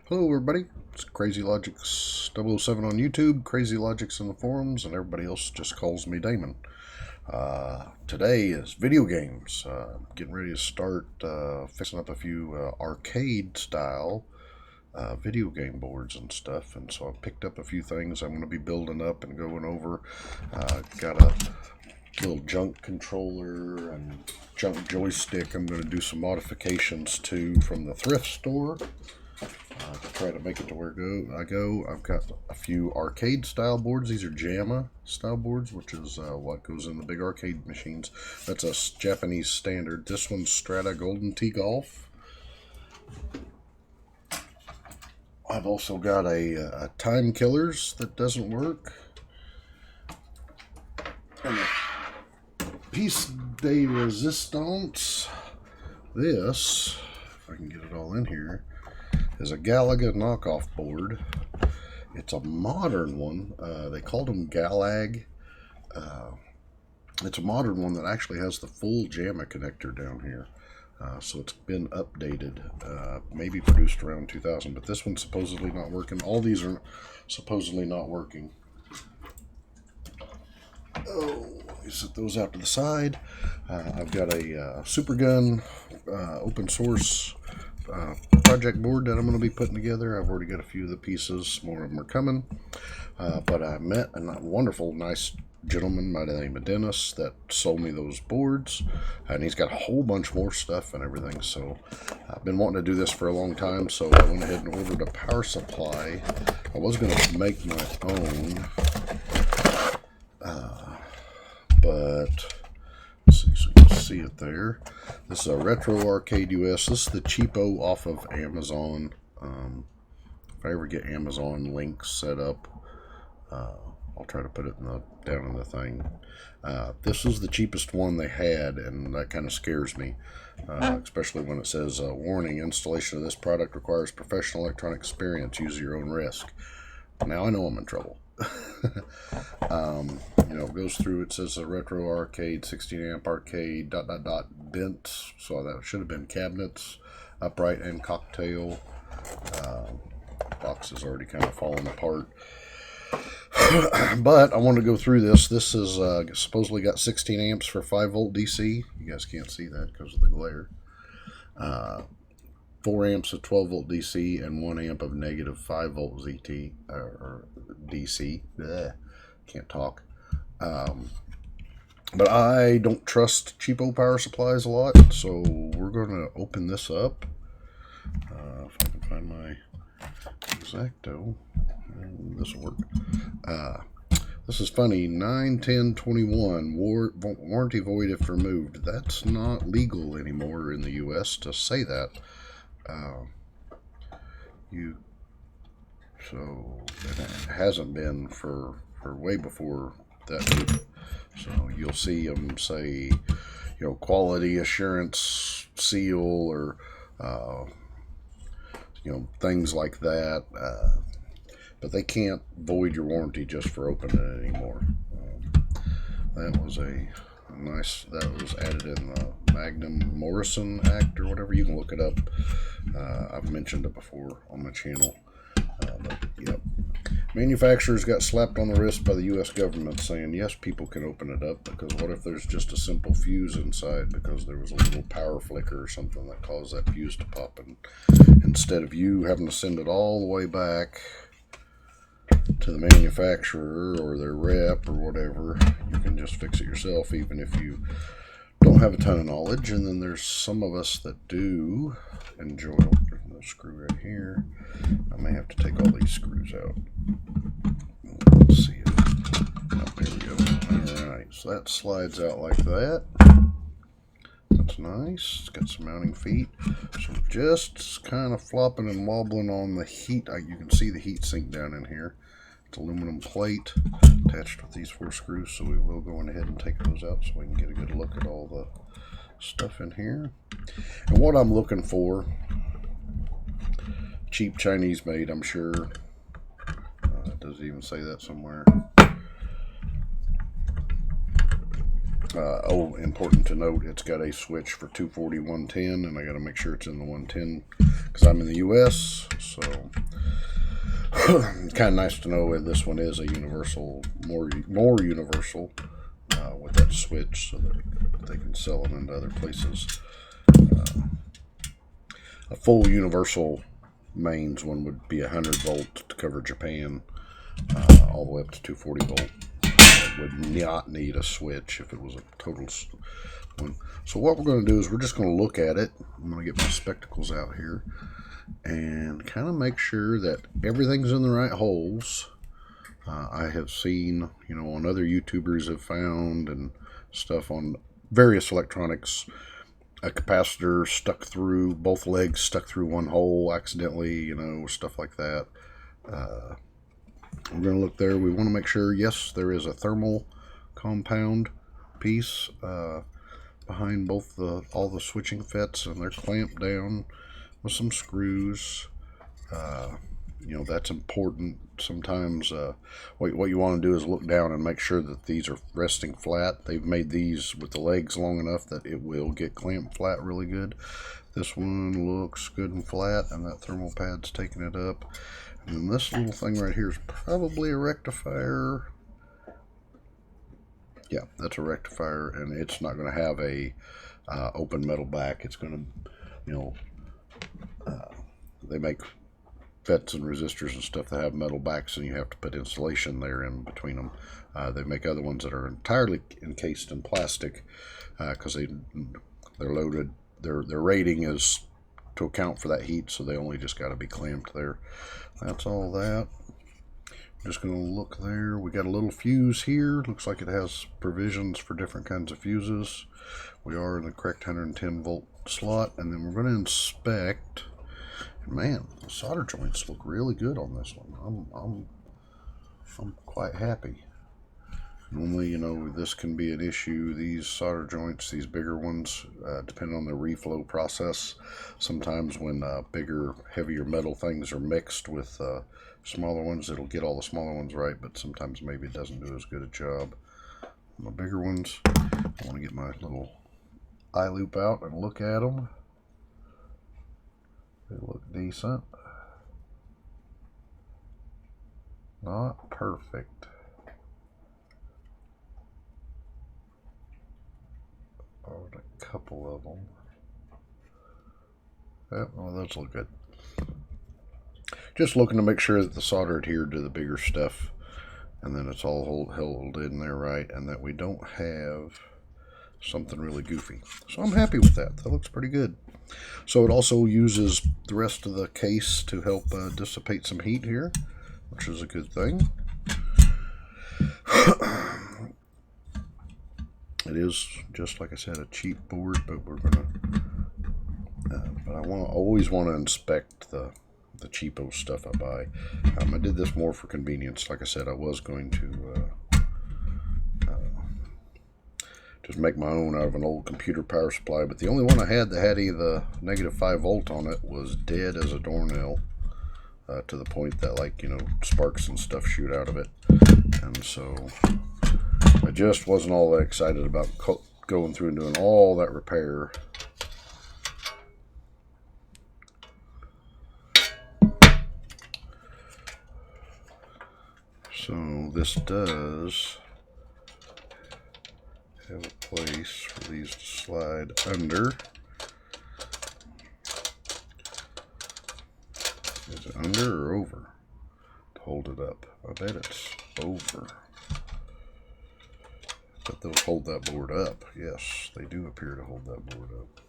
Hello everybody, it's Crazy Logics 007 on YouTube, Crazy Logics in the forums, and everybody else just calls me Damon. Today is video games. Getting ready to start fixing up a few arcade style video game boards and stuff, and so I picked up a few things I'm going to be building up and going over. Got a little junk controller and junk joystick I'm going to do some modifications to from the thrift store. To try to make it to where I go. I've got a few arcade style boards. These are JAMA style boards, which is what goes in the big arcade machines. That's a Japanese standard. This one's Strata Golden Tee Golf. I've also got a Time Killers that doesn't work. And a Piece de Resistance. This, if I can get it all in here, is a Galaga knockoff board. It's a modern one. They called them Galag. It's a modern one that actually has the full JAMA connector down here. So it's been updated, maybe produced around 2000, but this one's supposedly not working. All these are supposedly not working. Oh, let me set those out to the side. I've got a Supergun open source project board that I'm going to be putting together. I've already got a few of the pieces. More of them are coming. But I met a wonderful, nice gentleman by the name of Dennis that sold me those boards. And he's got a whole bunch more stuff and everything. So I've been wanting to do this for a long time. So I went ahead and ordered a power supply. I was going to make my own. But let's see, so you can see it there. This is a Retro Arcade US. This is the cheapo off of Amazon. If I ever get Amazon links set up, I'll try to put it down in the thing. This is the cheapest one they had, and that kind of scares me, especially when it says, warning, installation of this product requires professional electronic experience. Use your own risk. Now I know I'm in trouble. It goes through, it says a retro arcade, 16 amp arcade, ... bent, so that should have been cabinets, upright and cocktail. Box is already kind of falling apart. But I want to go through this. This is supposedly got 16 amps for 5 volt DC. You guys can't see that because of the glare. 4 amps of 12 volt DC and 1 amp of negative 5 volt ZT or DC. Blech, can't talk. But I don't trust cheapo power supplies a lot, so we're going to open this up. If I can find my Exacto, this will work. This is funny. 9/10/21 warranty void if removed. That's not legal anymore in the U.S. to say that. So it hasn't been for way before that. So you'll see them say, quality assurance seal or things like that. But they can't void your warranty just for opening it anymore. That was that was added in the Magnum Morrison Act or whatever. You can look it up. I've mentioned it before on my channel. But yep. Manufacturers got slapped on the wrist by the U.S. government saying, yes, people can open it up, because what if there's just a simple fuse inside because there was a little power flicker or something that caused that fuse to pop, and instead of you having to send it all the way back to the manufacturer or their rep or whatever, you can just fix it yourself, even if you don't have a ton of knowledge. And then there's some of us that do enjoy. There's no screw right here. I may have to take all these screws out. Let's see it. Oh, there we go. Alright, so that slides out like that. That's nice. It's got some mounting feet. So just kind of flopping and wobbling on the heat. You can see the heat sink down in here. It's aluminum plate attached with these 4 screws, so we will go ahead and take those out so we can get a good look at all the stuff in here. And what I'm looking for, cheap Chinese made, I'm sure. It doesn't even say that somewhere. Oh, important to note, it's got a switch for 240, 110, and I got to make sure it's in the 110 because I'm in the U.S. So it's kind of nice to know that this one is a universal, more universal with that switch, so that they can sell them into other places. A full universal mains one would be 100 volt to cover Japan, all the way up to 240 volt. Would not need a switch if it was a total one. So what we're going to do is we're just going to look at it. I'm going to get my spectacles out here and kind of make sure that everything's in the right holes. I have seen, on other YouTubers have found and stuff on various electronics, a capacitor stuck through, both legs stuck through one hole accidentally, stuff like that. We're going to look there. We want to make sure, yes, there is a thermal compound piece behind both all the switching fets, and they're clamped down with some screws. That's important. Sometimes what you want to do is look down and make sure that these are resting flat. They've made these with the legs long enough that it will get clamped flat really good. This one looks good and flat, and that thermal pad's taking it up. And this little thing right here is probably a rectifier. Yeah, that's a rectifier, and it's not going to have a open metal back. It's going to, they make FETs and resistors and stuff that have metal backs, and you have to put insulation there in between them. They make other ones that are entirely encased in plastic because they're loaded. Their rating is to account for that heat, so they only just got to be clamped there. That's all that. I'm just going to look there. We got a little fuse here. Looks like it has provisions for different kinds of fuses. We are in the correct 110 volt slot, and then we're going to inspect. Man, the solder joints look really good on this one. I'm quite happy. Normally, this can be an issue. These solder joints, these bigger ones, depending on the reflow process, sometimes when bigger, heavier metal things are mixed with smaller ones, it'll get all the smaller ones right, but sometimes maybe it doesn't do as good a job. On the bigger ones, I want to get my little eye loop out and look at them. They look decent. Not perfect. Oh, a couple of them. Those look good. Just looking to make sure that the solder adhered to the bigger stuff, and then it's all held in there right, and that we don't have something really goofy. So I'm happy with that. That looks pretty good. So it also uses the rest of the case to help dissipate some heat here, which is a good thing. It is, just like I said, a cheap board, but we're gonna. But I always want to inspect the cheapo stuff I buy. I did this more for convenience. Like I said, I was going to just make my own out of an old computer power supply, but the only one I had that had either -5 volt on it was dead as a doornail, to the point that sparks and stuff shoot out of it, and so I just wasn't all that excited about going through and doing all that repair. So this does have a place for these to slide under. Is it under or over to hold it up? I bet it's over. But they'll hold that board up. Yes, they do appear to hold that board up.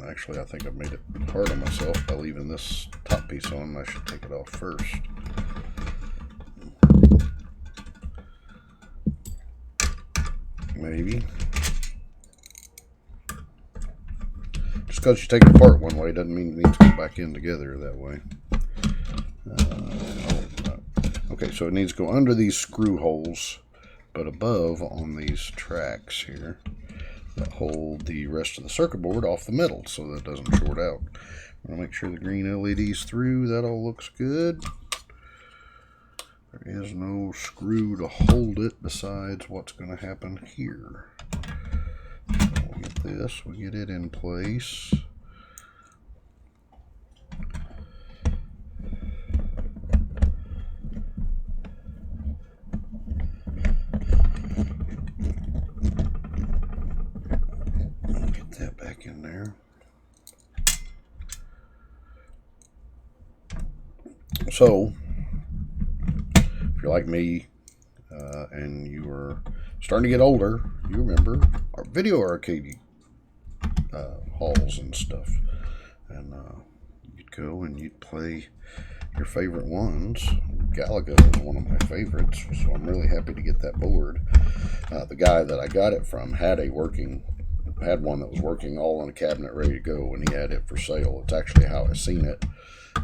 Actually, I think I've made it hard on myself by leaving this top piece on. I should take it off first. Maybe. Just because you take it apart one way doesn't mean it needs to go back in together that way. Okay, so it needs to go under these screw holes, but above on these tracks here that hold the rest of the circuit board off the metal so that it doesn't short out. I'm going to make sure the green LED's through. That all looks good. There is no screw to hold it besides what's going to happen here. So we get this, we get it in place. Get that back in there. So, if you're like me and you are starting to get older, you remember our video arcade halls and stuff. And you'd go and you'd play your favorite ones. Galaga is one of my favorites, so I'm really happy to get that board. The guy that I got it from had one that was working all in a cabinet ready to go, and he had it for sale. It's actually how I seen it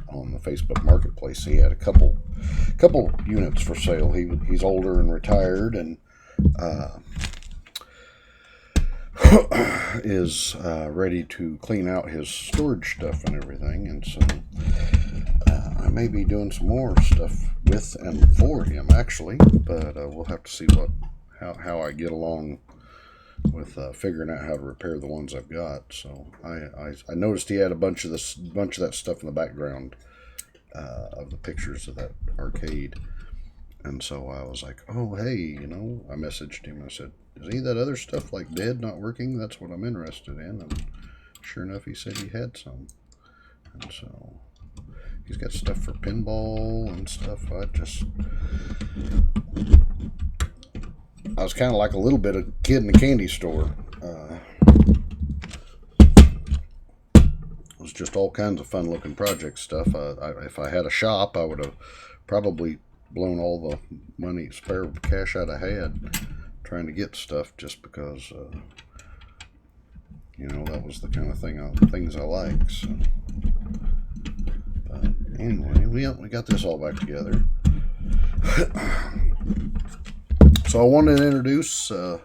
on the Facebook Marketplace. He had a couple units for sale. He's older and retired, and is ready to clean out his storage stuff and everything. And so I may be doing some more stuff with and for him, actually, but we'll have to see how I get along with figuring out how to repair the ones I've got. So I noticed he had a bunch of that stuff in the background of the pictures of that arcade, and so I was like, oh hey, I messaged him. I said, is any of that other stuff like dead, not working? That's what I'm interested in. And sure enough, he said he had some, and so he's got stuff for pinball and stuff. I was kind of like a little bit of kid in the candy store. It was just all kinds of fun looking project stuff. If I had a shop, I would have probably blown all the money, spare cash I had trying to get stuff, just because that was the kind of things I like. So, but anyway, we got this all back together. So I wanted to introduce the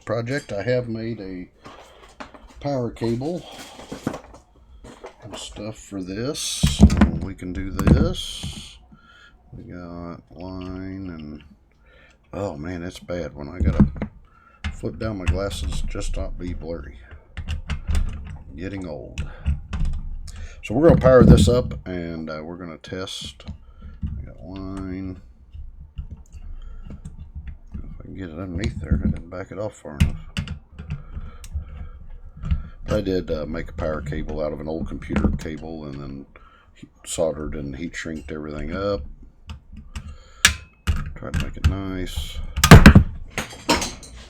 project. I have made a power cable and stuff for this. So we can do this. We got line, and oh man, it's bad when I gotta flip down my glasses just not be blurry. Getting old. So we're gonna power this up, and we're gonna test. I got line. Get it underneath there. I didn't back it off far enough. I did make a power cable out of an old computer cable, and then soldered and heat shrinked everything up. Tried to make it nice.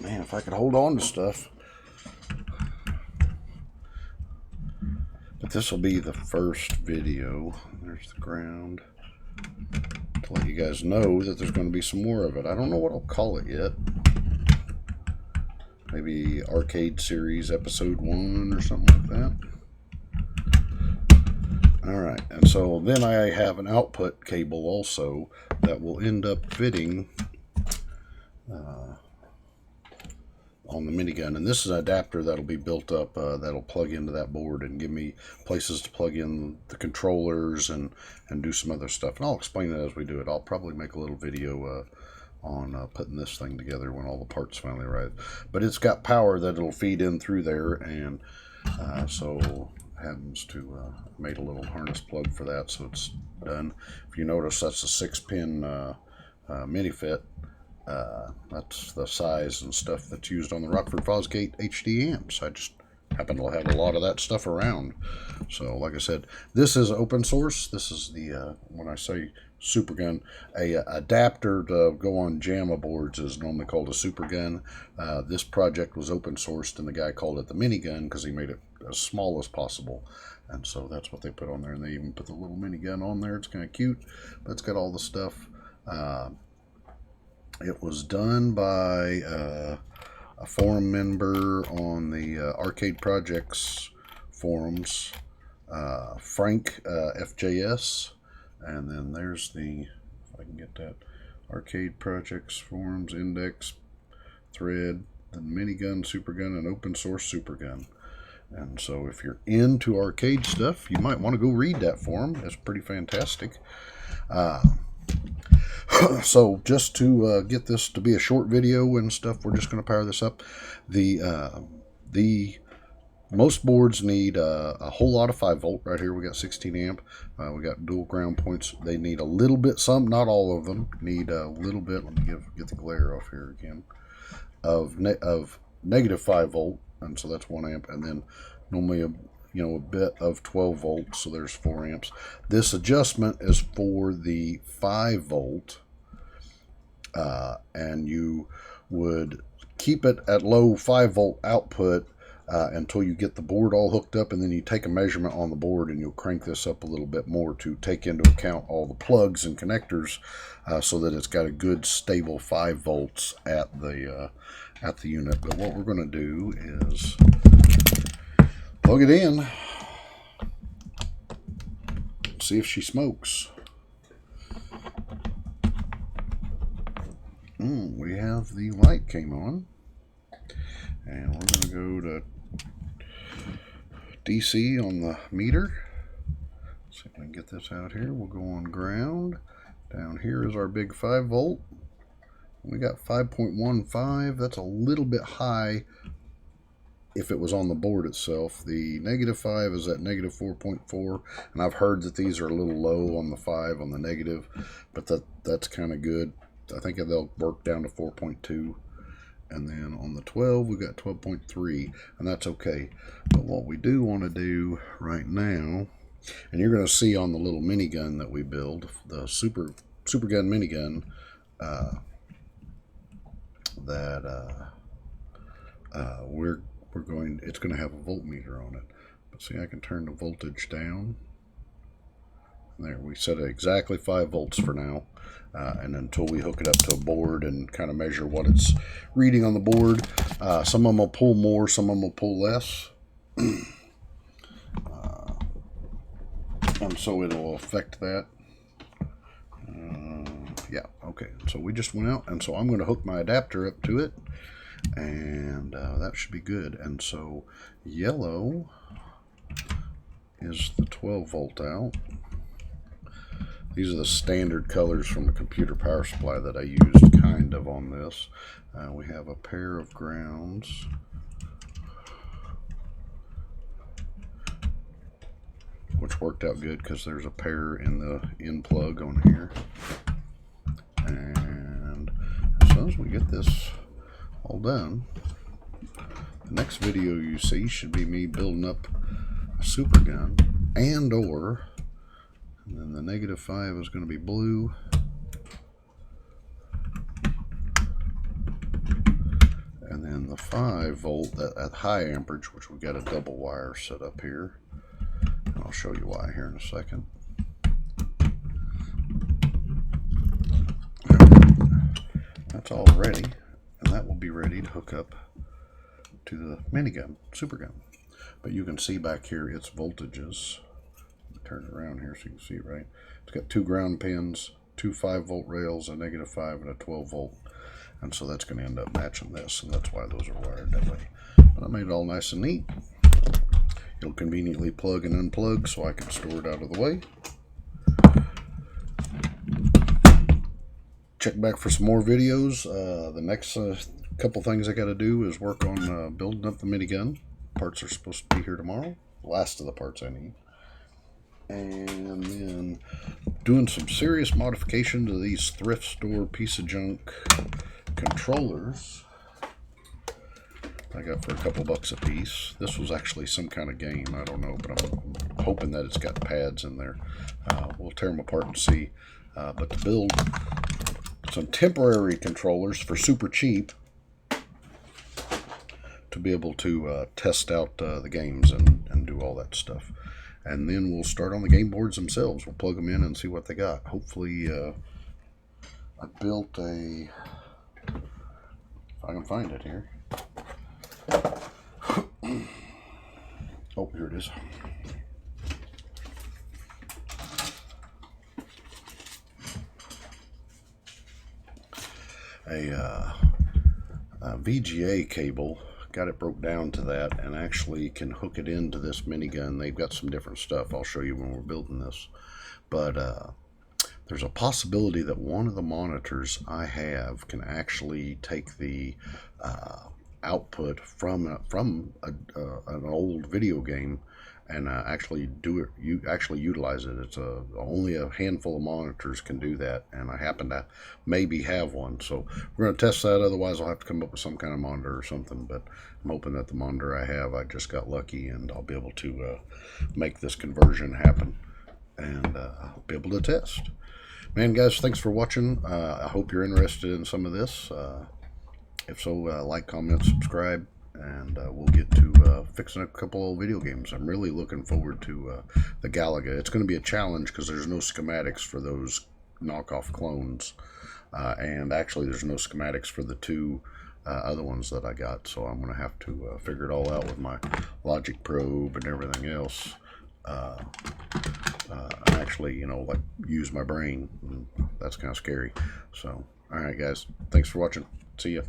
Man, if I could hold on to stuff. But this will be the first video. There's the ground. To let you guys know that there's going to be some more of it. I don't know what I'll call it yet. Maybe Arcade Series Episode 1 or something like that. Alright, and so then I have an output cable also that will end up fitting on the minigun. And this is an adapter that'll be built up that'll plug into that board and give me places to plug in the controllers and do some other stuff. And I'll explain that as we do it. I'll probably make a little video on putting this thing together when all the parts finally arrive. But it's got power that it'll feed in through there, and so happens to made a little harness plug for that, so it's done. If you notice, that's a 6-pin mini fit. That's the size and stuff that's used on the Rockford Fosgate HD amps. I just happen to have a lot of that stuff around. So like I said, this is open source. This is the when I say super gun, a adapter to go on JAMA boards is normally called a super gun. This project was open sourced, and the guy called it the minigun because he made it as small as possible, and so that's what they put on there. And they even put the little minigun on there. It's kind of cute, but it's got all the stuff. It was done by a forum member on the Arcade Projects forums, Frank FJS, and then there's the, if I can get that, Arcade Projects forums index thread, the minigun, supergun, and open source supergun. And so if you're into arcade stuff, you might want to go read that forum. It's pretty fantastic. So just to get this to be a short video and stuff, we're just going to power this up. The most boards need a whole lot of 5 volt. Right here we got 16 amp. We got dual ground points. They need a little bit, some, not all of them, need a little bit. Let me get the glare off here again. Of negative 5 volt, and so that's 1 amp, and then normally a bit of 12 volts, so there's 4 amps. This adjustment is for the 5 volt, and you would keep it at low 5 volt output until you get the board all hooked up, and then you take a measurement on the board and you'll crank this up a little bit more to take into account all the plugs and connectors, so that it's got a good stable 5 volts at the unit. But what we're going to do is plug it in, see if she smokes. We have the light came on, and we're going to go to DC on the meter. See if we can get this out here. We'll go on ground. Down here is our big 5 volt. We got 5.15. That's a little bit high if it was on the board itself. The negative 5 is at negative 4.4, and I've heard that these are a little low on the 5 on the negative, but that's kind of good. I think they'll work down to 4.2. And then on the 12, we got 12.3, and that's okay. But what we do want to do right now, and you're going to see on the little minigun that we build, the super gun minigun, it's going to have a voltmeter on it. But see, I can turn the voltage down. There, we set it exactly 5 volts for now. And until we hook it up to a board and kind of measure what it's reading on the board. Some of them will pull more, some of them will pull less. And so it'll affect that. Yeah, okay. So we just went out, and so I'm going to hook my adapter up to it. And that should be good. And so yellow is the 12 volt out. These are the standard colors from the computer power supply that I used kind of on this. We have a pair of grounds. Which worked out good because there's a pair in the in plug on here. And as soon as we get this all done, the next video you see should be me building up a super gun and then the negative 5 is going to be blue. And then the 5 volt at high amperage, which we've got a double wire set up here. And I'll show you why here in a second. That's all ready, and that will be ready to hook up to the minigun, super gun. But you can see back here its voltages. Turn it around here so you can see it right. It's got 2 ground pins, 2 5 volt rails, a negative 5 and a 12 volt. And so that's going to end up matching this, and that's why those are wired that way. But I made it all nice and neat. It'll conveniently plug and unplug so I can store it out of the way. Check back for some more videos. The next couple things I got to do is work on building up the minigun. Parts are supposed to be here tomorrow. The last of the parts I need. And then doing some serious modification to these thrift store piece of junk controllers I got for a couple bucks a piece. This was actually some kind of game, I don't know, but I'm hoping that it's got pads in there. We'll tear them apart and see. But to build some temporary controllers for super cheap to be able to test out the games and do all that stuff. And then we'll start on the game boards themselves. We'll plug them in and see what they got. Hopefully, I built a, if I can find it here. Oh, here it is. A VGA cable. Got it broke down to that, and actually can hook it into this minigun. They've got some different stuff I'll show you when we're building this. But there's a possibility that one of the monitors I have can actually take the output from an old video game and actually do it. You actually utilize it. It's only a handful of monitors can do that, and I happen to maybe have one. So we're going to test that. Otherwise, I'll have to come up with some kind of monitor or something. But I'm hoping that the monitor I have, I just got lucky, and I'll be able to make this conversion happen and be able to test. Man, guys, thanks for watching. I hope you're interested in some of this. If so, like, comment, subscribe, and we'll get to fixing a couple of video games. I'm really looking forward to the Galaga. It's going to be a challenge because there's no schematics for those knockoff clones. And actually, there's no schematics for the two other ones that I got. So I'm going to have to figure it all out with my logic probe and everything else. Actually, you know, like use my brain. That's kind of scary. So, all right, guys, thanks for watching. See ya.